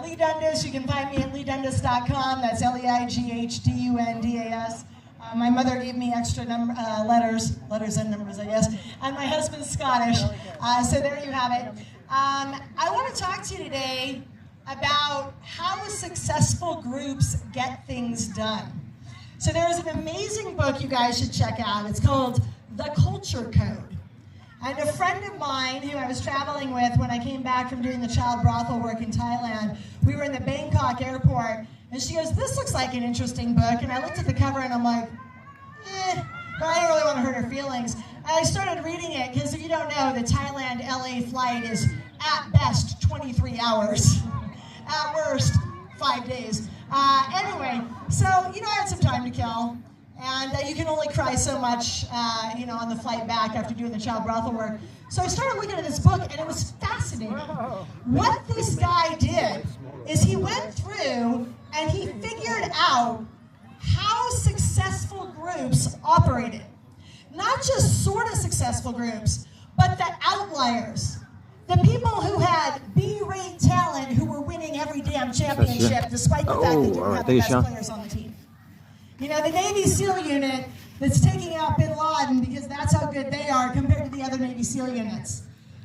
Lee Dundas, you can find me at leedundas.com. That's Leighhdundas. My mother gave me extra letters and numbers, I guess. And my husband's Scottish, so there you have it. I want to talk to you today about how successful groups get things done. So there is an amazing book you guys should check out. It's called The Culture Code. And a friend of mine who I was traveling with when I came back from doing the child brothel work in Thailand, we were in the Bangkok airport, and she goes, "This looks like an interesting book." And I looked at the cover and I'm like, but I didn't really want to hurt her feelings. And I started reading it because if you don't know, the Thailand-LA flight is at best 23 hours. At worst, 5 days. Anyway, so, I had some time to kill. And you can only cry so much, on the flight back after doing the child brothel work. So I started looking at this book, and it was fascinating. What this guy did is he went through and he figured out how successful groups operated. Not just sort of successful groups, but the outliers. The people who had B-rate talent who were winning every damn championship despite the fact they didn't have the best players on the team. The Navy SEAL unit that's taking out Bin Laden because that's how good they are compared to the other Navy SEAL units.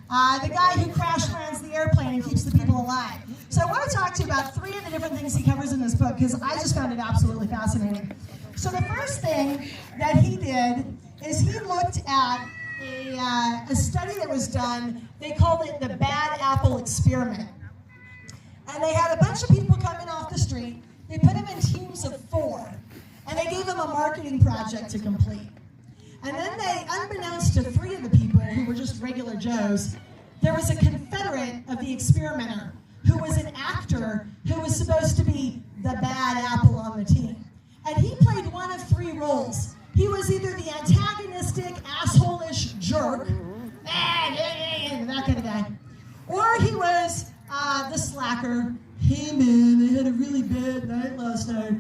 The guy who crash lands the airplane and keeps the people alive. So I want to talk to you about 3 of the different things he covers in this book because I just found it absolutely fascinating. So the first thing that he did is he looked at a study that was done. They called it the Bad Apple Experiment. And they had a bunch of people coming off the street. They put them in teams of 4. And they gave them a marketing project to complete. And then they, unbeknownst to 3 of the people who were just regular Joes, there was a confederate of the experimenter who was an actor who was supposed to be the bad apple on the team. And he played one of 3 roles. He was either the antagonistic, asshole-ish jerk, that kind of guy, or he was the slacker. Hey man, I had a really bad night last night.